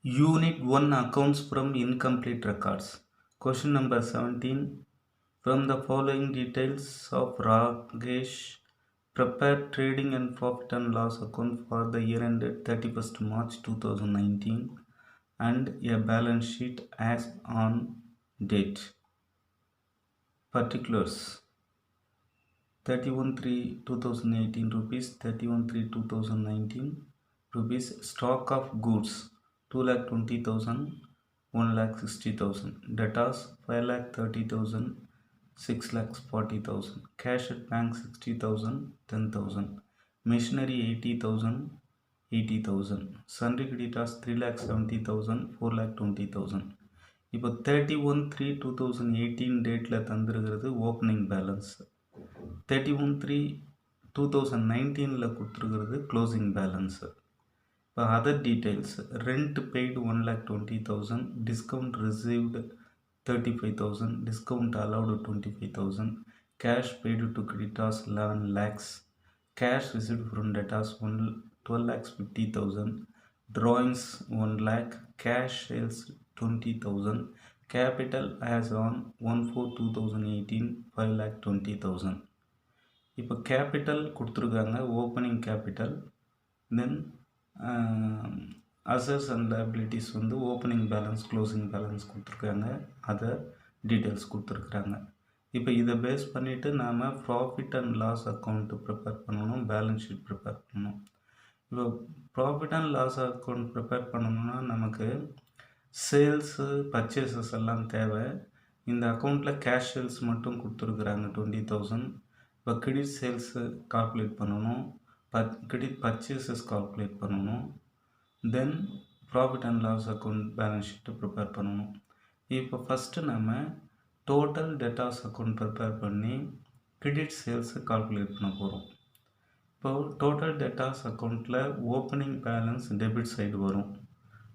Unit 1 accounts from incomplete records. Question number 17. From the following details of Rakesh, prepare trading and profit and loss account for the year ended 31st March 2019 and a balance sheet as on date. Particulars 31/3/2018 rupees, 31/3/2019 rupees. Stock of goods 2,20,000, 1,60,000. Debtors 5,30,000, 6,40,000. Cash at bank 60,000, 10,000. Machinery 80,000, 80,000. Sundry creditors 3,70,000, 4,20,000. இப்போ 31/3/2018 டேட்டில் தந்துருக்கிறது opening balance. 31/3/2019 கொடுத்துருக்கிறது closing balance. இப்போ other details, rent paid 1,20,000, discount received 35,000, discount allowed 25,000, cash paid to creditors 11 lakhs, cash received from debtors 12,50,000, drawings 1 lakh, cash sales 20,000, capital as on 1/4/2018 5,20,000. இப்போ capital கொடுத்துருக்காங்க, opening capital. Then assets and liabilities வந்து opening balance closing balance கொடுத்துருக்காங்க, அதை details கொடுத்துருக்குறாங்க. இப்போ இதை base பண்ணிவிட்டு நாம் profit and loss account prepare பண்ணணும், பேலன்ஸ் ஷீட் ப்ரிப்பேர் பண்ணணும். இப்போ profit and loss account prepare பண்ணணும்னா நமக்கு சேல்ஸு பர்ச்சேசஸ் எல்லாம் தேவை. இந்த அக்கௌண்ட்டில் கேஷ் சேல்ஸ் மட்டும் கொடுத்துருக்குறாங்க 20,000. இப்போ கிரெடிட் சேல்ஸு கால்குலேட் பண்ணணும், கிரெடிட் பர்ச்சேசஸ் கால்குலேட் பண்ணணும், then profit and loss account balance ஷீட்டை ப்ரிப்பேர் பண்ணணும். இப்போ ஃபஸ்ட்டு நம்ம டோட்டல் டெட்டாஸ் அக்கௌண்ட் ப்ரிப்பேர் பண்ணி கிரெடிட் சேல்ஸை கால்குலேட் பண்ண போகிறோம். இப்போது டோட்டல் டெட்டாஸ் அக்கௌண்ட்டில் ஓப்பனிங் பேலன்ஸ் டெபிட் சைடு வரும்.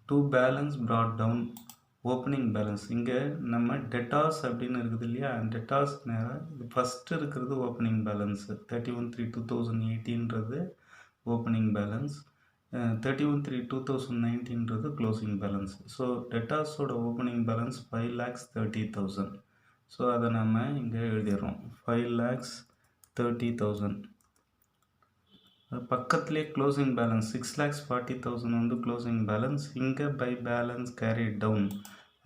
To balance brought down opening balance. இங்கே நம்ம டெட்டாஸ் அப்படின்னு இருக்குது இல்லையா, டெட்டாஸ் நேரம் இது ஃபஸ்ட்டு இருக்கிறது opening balance 31/3/2018 opening balance, 31/3/2019 closing balance. So டெட்டாஸோட ஓப்பனிங் பேலன்ஸ் 5,30,000. ஸோ அதை நம்ம இங்கே எழுதிடுறோம் 5,30,000. பக்கத்துலேயே க்ளோசிங் பேலன்ஸ் 6,40,000 வந்து க்ளோசிங் பேலன்ஸ். இங்கே பை பேலன்ஸ் கேரி டவுன்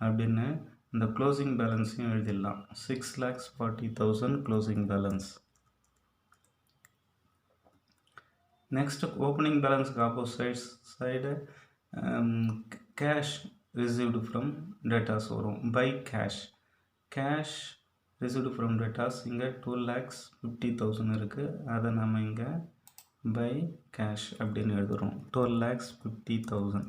அப்படின்னு இந்த க்ளோசிங் பேலன்ஸையும் எழுதிடலாம். 6,40,000 க்ளோசிங் பேலன்ஸ். நெக்ஸ்ட் ஓப்பனிங் பேலன்ஸுக்கு opposite side cash received from debtors வரும். By cash, cash received from debtors இங்கே 2,50,000 இருக்குது, அதை நம்ம இங்கே பை கேஷ் அப்படின்னு எழுதுகிறோம் 12,50,000.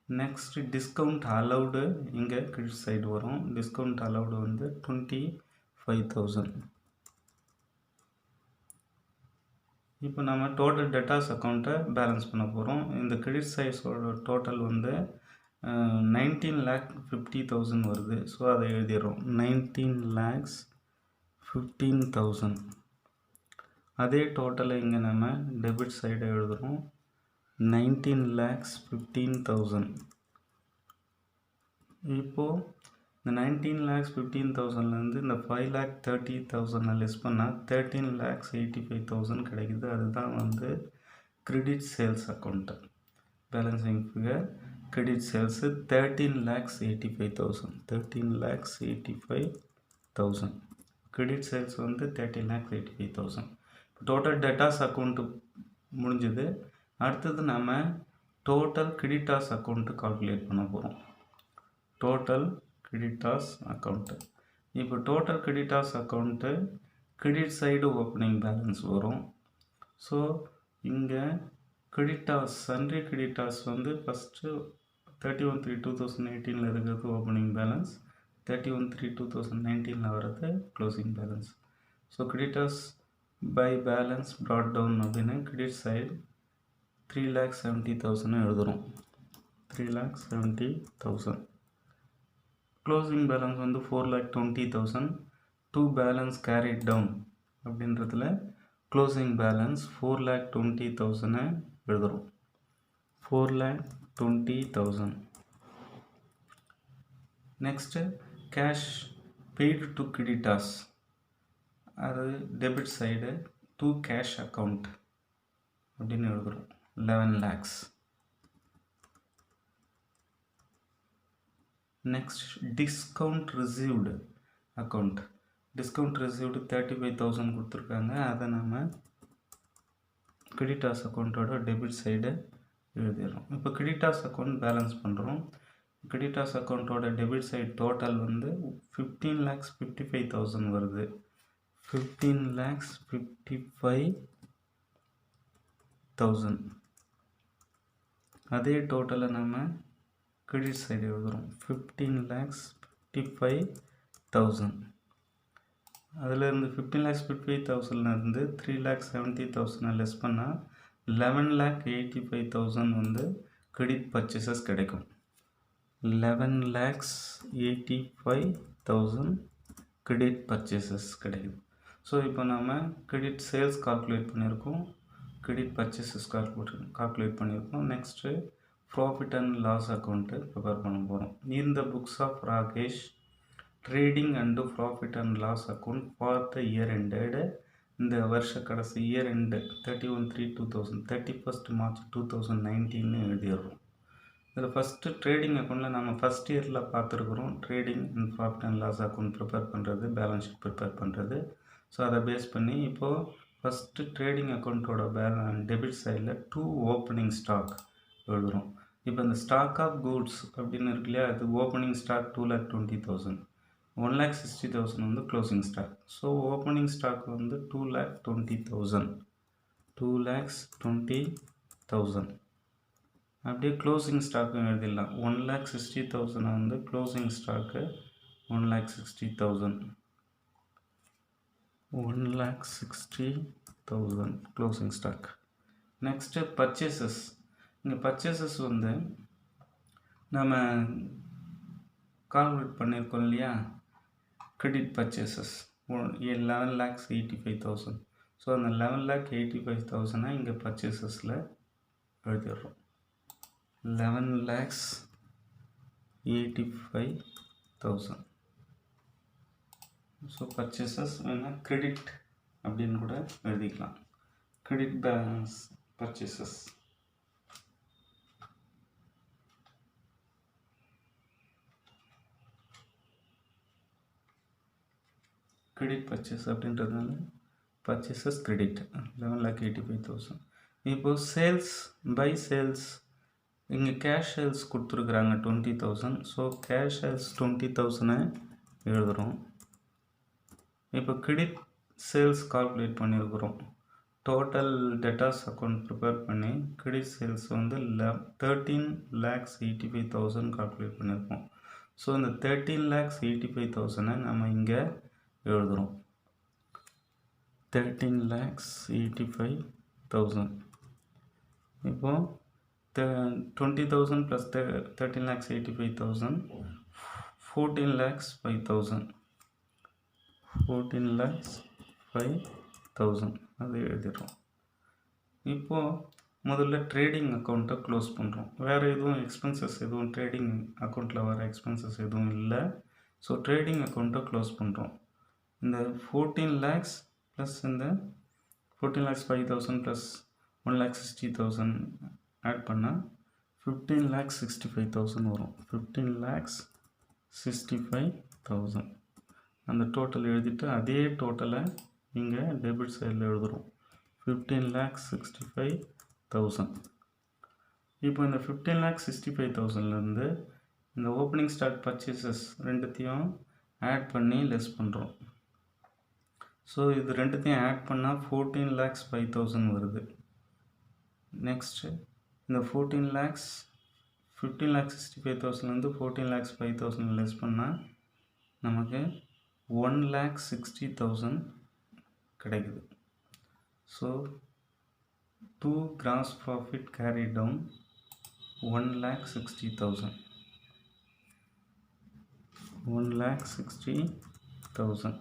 நெக்ஸ்ட் டிஸ்கவுண்ட் அலவுடு இங்கே கிரெடிட் சைடு வரும். டிஸ்கவுண்ட் அலவுடு வந்து 25,000. இப்போ நம்ம டோட்டல் டெட்டாஸ் அக்கௌண்ட்டை பேலன்ஸ் பண்ண போகிறோம். இந்த கிரெடிட் சைஸோட டோட்டல் வந்து 19,50,000 வருது. ஸோ அதை எழுதிடுறோம் 19,15,000. அதே டோட்டலை இங்கே நம்ம டெபிட் சைடை எழுதுகிறோம் 19,15,000. இப்போது இந்த 19,15,000லேருந்து இந்த 5,30,000 லெஸ் பண்ணால் 13,85,000 கிடைக்குது. அதுதான் வந்து credit sales account. Balancing figure credit sales 13,85,000. 13,85,000 credit sales வந்து 13,85,000. டோட்டல் டெட்டாஸ் அக்கௌண்ட்டு முடிஞ்சது. அடுத்தது நம்ம டோட்டல் கிரெடிட்டாஸ் அக்கௌண்ட்டு கால்குலேட் பண்ண போகிறோம். Total creditors account. இப்போ total creditors account credit side opening balance வரும். ஸோ இங்கே கிரெடிட்டாஸ் சன்ட்ரி கிரெடிட்டாஸ் வந்து ஃபஸ்ட்டு 31/3/2018 இருக்கிறது ஓப்பனிங் பேலன்ஸ், 31/3/2019 வர்றது closing balance. So creditors by balance brought down அப்படின்னு கிரெடிட் சைடு 3,70,000 எழுதுகிறோம். 3,70,000. க்ளோசிங் பேலன்ஸ் வந்து 4,20,000. டு பேலன்ஸ் கேரி டவுன் அப்படின்றதுல க்ளோசிங் பேலன்ஸ் 4,20,000 எழுதுகிறோம். 4,20,000. Next, cash paid to creditors, அது debit side to cash account அப்படின்னு எழுதுகிறோம் 11 lakhs. Next, discount received account. Discount received 35,000 கொடுத்துருக்காங்க. அதை நம்ம கிரெடிட்டார்ஸ் அக்கௌண்ட்டோட டெபிட் சைடு எழுதிடுறோம். இப்போ கிரெடிட்டார்ஸ் அக்கௌண்ட் பேலன்ஸ் பண்ணுறோம். கிரெடிட்டார்ஸ் அக்கௌண்ட்டோட டெபிட் சைடு டோட்டல் வந்து 15,55,000 வருது. 15,55,000. அதே டோட்டலை நம்ம கிரெடிட் சைடு எழுதுகிறோம் 15,55,000. அதிலிருந்து 15,55,000 3,70,000 லெஸ் பண்ணால் 11,85,000 வந்து கிரெடிட் பர்ச்சேசஸ் கிடைக்கும். 11,85,000 கிரெடிட் பர்ச்சேசஸ் கிடைக்கும். ஸோ இப்போ நம்ம கிரெடிட் சேல்ஸ் கால்குலேட் பண்ணியிருக்கோம், கிரெடிட் பர்ச்சேசஸ் கால்குலேட் பண்ணியிருக்கோம். Next profit and loss account prepare பண்ண போகிறோம். இந்த books of Rakesh trading and profit and loss account for the year ended, இந்த வருஷ கடைசி இயர் எண்டு 31/3/2000 31st March 2019 எழுதிடுறோம். இதில் ஃபஸ்ட்டு ட்ரேடிங் அக்கௌண்ட்டில் நம்ம ஃபஸ்ட் இயரில் பார்த்துருக்குறோம். Trading and profit and loss account prepare பண்ணுறது, பேலன்ஸ் ஷீட் ப்ரிப்பேர் பண்ணுறது. ஸோ அதை பேஸ் பண்ணி இப்போது ஃபஸ்ட்டு ட்ரேடிங் அக்கௌண்ட்டோட டெபிட் சைடில் 2 ஓப்பனிங் ஸ்டாக் எழுதுகிறோம். இப்போ இந்த ஸ்டாக் ஆஃப் கூட்ஸ் அப்படின்னு இருக்கு இல்லையா, அது ஓப்பனிங் ஸ்டாக் 2,20,000, 1,60,000 வந்து closing stock. So opening stock வந்து 2,20,000 2,20,000. அப்படியே க்ளோசிங் ஸ்டாக்கும் எழுதிடலாம். 1,60,000 வந்து closing stock 1,60,000 1,60,000 closing stock. Next purchases. இங்கே பர்ச்சேசஸ் வந்து நம்ம கால்குலேட் பண்ணியிருக்கோம் இல்லையா, கிரெடிட் பர்ச்சேசஸ் 11,85,000. ஸோ அந்த 11,85,000 இங்கே பர்ச்சேசஸில் எழுதிடுறோம். 11,85,000. ஸோ பர்ச்சேசஸ் வேணால் கிரெடிட் அப்படின்னு கூட எழுதிக்கலாம். Credit balance purchases. Credit purchase அப்படின்றதுனால பர்ச்சேசஸ் கிரெடிட் 11,85,000. இப்போது சேல்ஸ் பை சேல்ஸ், இங்கே கேஷ் சேல்ஸ் கொடுத்துருக்குறாங்க 20,000. ஸோ கேஷ் சேல்ஸ் 20,000 எழுதுகிறோம். இப்போ கிரெடிட் சேல்ஸ் கால்குலேட் பண்ணியிருக்கிறோம். டோட்டல் டெட்டாஸ் அக்கௌண்ட் ப்ரிப்பேர் பண்ணி கிரெடிட் சேல்ஸ் வந்து 13,85,000 கால்குலேட் பண்ணியிருக்கோம். ஸோ இந்த 13,85,000 நம்ம இங்கே எழுதுகிறோம். 13,85,000. இப்போது 20,000 + 13,85,000 14,05,000 14,05,000 அது எழுதிடுறோம். இப்போது முதல்ல ட்ரேடிங் அக்கௌண்ட்டை க்ளோஸ் பண்ணுறோம். வேறு எதுவும் எக்ஸ்பென்சஸ் எதுவும் ட்ரேடிங் அக்கௌண்ட்டில் வர எக்ஸ்பென்சஸ் எதுவும் இல்லை. ஸோ ட்ரேடிங் அக்கௌண்ட்டை க்ளோஸ் பண்ணுறோம். இந்த 14 lakhs ப்ளஸ் இந்த 14,05,000 ப்ளஸ் 1,60,000 ஆட் பண்ணால் 15,65,000 வரும். 15,65,000 அந்த டோட்டல் எழுதிட்டு அதே டோட்டலை இங்கே டெபிட் சைடில் எழுதுகிறோம். 15,65,000. இப்போ இந்த 15,65,000லேருந்து இந்த ஓப்பனிங் ஸ்டாக் பர்ச்சேசஸ் ரெண்டுத்தையும் ஆட் பண்ணி லெஸ் பண்ணுறோம். ஸோ இது ரெண்டுத்தையும் ஆட் பண்ணால் 14,05,000 வருது. நெக்ஸ்ட்டு இந்த 15,65,000லேருந்து 14,05,000 லெஸ் பண்ணால் நமக்கு 1,60,000 கிடைக்குது. So 2 gross profit carried down 1,60,000. 1,60,000.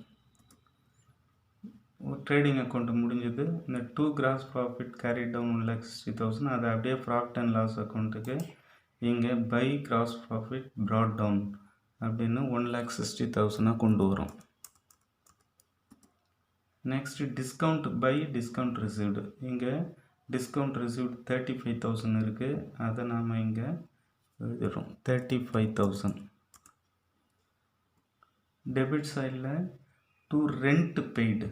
Trading account முடிஞ்சது. இந்த 2 கிராஸ் ப்ராஃபிட் கேரி டவுன் 1,60,000 அதை அப்படியே ப்ராஃபிட் அண்ட் லாஸ் அக்கௌண்ட்டுக்கு இங்கே by gross profit brought down அப்படின்னு 1,60,000 கொண்டு வரும். Next discount by discount received. இங்கே டிஸ்கவுண்ட் ரிசீவ்டு 35,000 இருக்குது. அதை நாம் இங்கே எழுதிடுறோம் 35,000. டெபிட் சைடில் டு ரெண்ட் பெய்டு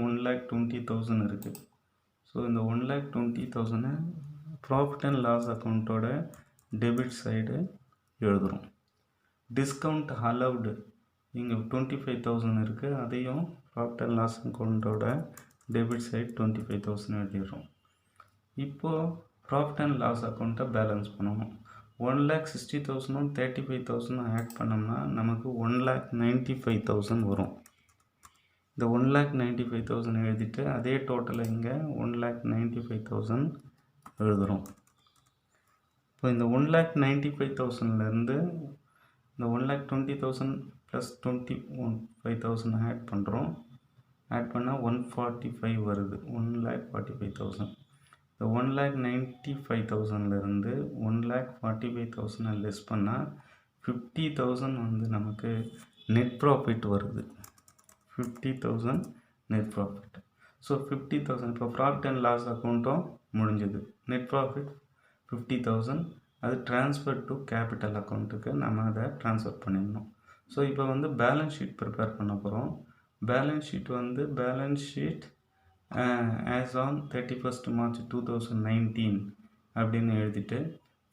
1,20,000 இருக்குது. ஸோ இந்த 1,20,000 ப்ராஃபிட் அண்ட் லாஸ் அக்கௌண்ட்டோட டெபிட் சைடு எழுதுகிறோம். டிஸ்கவுண்ட் அலவுடு இங்கே 25,000 இருக்குது. அதையும் ப்ராஃபிட் அண்ட் லாஸ் அக்கௌண்ட்டோட டெபிட் சைடு 25,000 எழுதிடுறோம். இப்போது ப்ராஃபிட் அண்ட் லாஸ் அக்கௌண்ட்டை பேலன்ஸ் பண்ணணும். 1,60,000 35,000 ஆட் பண்ணோம்னா நமக்கு 1,95,000 வரும். இந்த 1,95,000 எழுதிட்டு அதே டோட்டலை இங்கே 1,95,000 எழுதுகிறோம். இப்போ இந்த 1,95,000லேருந்து இந்த 1,20,000 ப்ளஸ் 25,000 ஆட் பண்ணுறோம். ஆட் பண்ணால் 145 வருது. 1,45,000. இந்த 1,95,000லேருந்து 1,45,000 லெஸ் பண்ணால் 50,000 வந்து நமக்கு நெட் ப்ராஃபிட் வருது. 50,000 நெட் ப்ராஃபிட். ஸோ 50,000 இப்போ ப்ராஃபிட் அண்ட் லாஸ் அக்கௌண்ட்டும் முடிஞ்சது. நெட் ப்ராஃபிட் 50,000 அது ட்ரான்ஸ்ஃபர் டு கேபிட்டல் அக்கௌண்ட்டுக்கு நம்ம அதை ட்ரான்ஸ்ஃபர் பண்ணிடணும். ஸோ இப்போ வந்து பேலன்ஸ் ஷீட் ப்ரிப்பேர் பண்ண போகிறோம். பேலன்ஸ் ஷீட் வந்து balance sheet as on 31st March 2019 அப்படின்னு எழுதிட்டு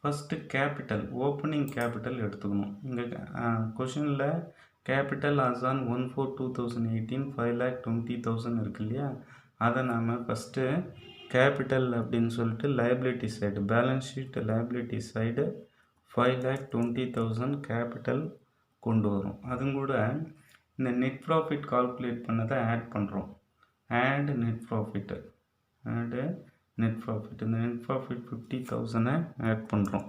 ஃபஸ்ட்டு கேபிட்டல் ஓப்பனிங் கேபிட்டல் எடுத்துக்கணும். இங்கே கொஷினில் கேபிட்டல் ஆஸ் ஆன் 1/4/2018 5,20,000 இருக்கு இல்லையா, அதை நாம் ஃபஸ்ட்டு கேபிட்டல் அப்படின்னு சொல்லிட்டு liability side balance sheet liability side 5,20,000 capital கொண்டு வரும். அதுவும் கூட இந்த நெட் ப்ராஃபிட் கால்குலேட் பண்ணதை ஆட் பண்ணுறோம். ஆட் நெட் ப்ராஃபிட்டு ஆடு நெட் ப்ராஃபிட் இந்த நெட் ப்ராஃபிட் 50,000 ஆட் பண்ணுறோம்.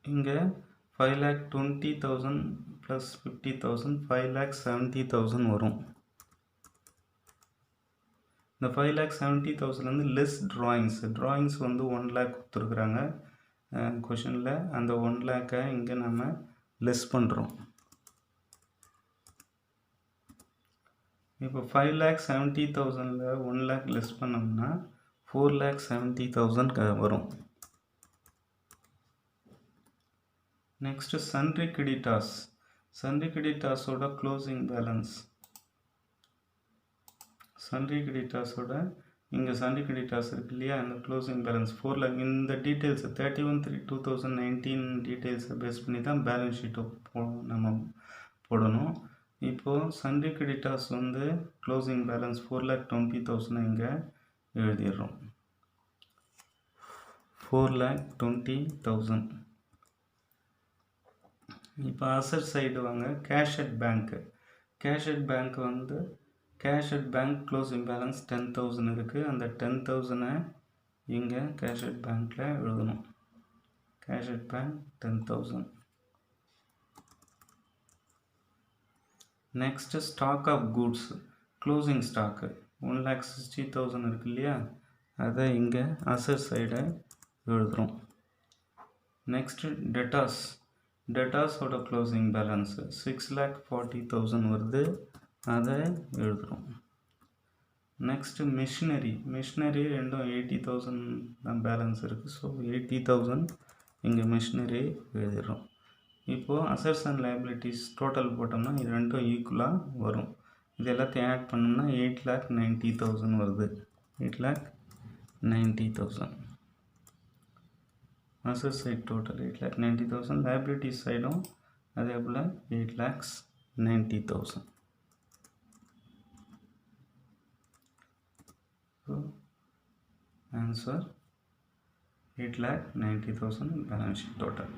இங்கே 5,20,000 ப்ளஸ் 50,000 5,70,000 வரும். இந்த 5,70,000 லெஸ் ட்ராயிங்ஸ் வந்து 1 lakh கொடுத்துருக்குறாங்க கொஷனில். அந்த 1 lakh இங்கே நம்ம லெஸ் பண்ணுறோம். இப்போ 5,70,000 1 lakh லெஸ் பண்ணோம்னா 4,70,000 வரும். நெக்ஸ்ட்டு சன்ட்ரி கிரெடிட்டாஸோட க்ளோசிங் பேலன்ஸ். சன்ட்ரி கிரெடிட்டாஸோட இங்கே சன்ட்ரி கிரெடிட்டாஸ் இருக்கு இல்லையா, இந்த க்ளோசிங் பேலன்ஸ் 4 lakh. இந்த டீட்டெயில்ஸ் 31/3/2019 டீட்டெயில்ஸை பேஸ் பண்ணி தான் பேலன்ஸ் ஷீட்டை நம்ம போடணும். இப்போது சன்ட்ரி கிரெடிட்டாஸ் வந்து க்ளோசிங் பேலன்ஸ் 4,20,000 இங்கே எழுதிடுறோம். 4,20,000. இப்போ அசட் சைடு வாங்க. கேஷ் அட் பேங்க் வந்து cash at bank closing balance 10,000 இருக்குது. அந்த 10,000 இங்கே கேஷ் அட் பேங்க்கில் எழுதணும். Cash at bank 10,000. Next stock of goods closing stock 1,60,000 இருக்கு இல்லையா, அதை இங்கே அசட் சைடை எழுதுகிறோம். நெக்ஸ்ட்டு டெட்டாஸோட க்ளோசிங் பேலன்ஸு 6,40,000 வருது, அதை எழுதுகிறோம். நெக்ஸ்ட்டு மிஷினரி ரெண்டும் 80,000 தான் பேலன்ஸ் இருக்குது. ஸோ 80,000 இங்கே மிஷினரி எழுதிடுறோம். இப்போது அசட்ஸ் அண்ட் லைபிலிட்டிஸ் டோட்டல் போட்டோம்னா இது ரெண்டும் ஈக்குவலாக வரும். இது எல்லாத்தையும் ஆட் பண்ணோம்னா 8,90,000 வருது. 8,90,000. Asset side total 8,90,000. லைபிலிட்டிஸ் சைடும் அதே போல் 8,90,000. So answer 8,90,000 balance sheet total.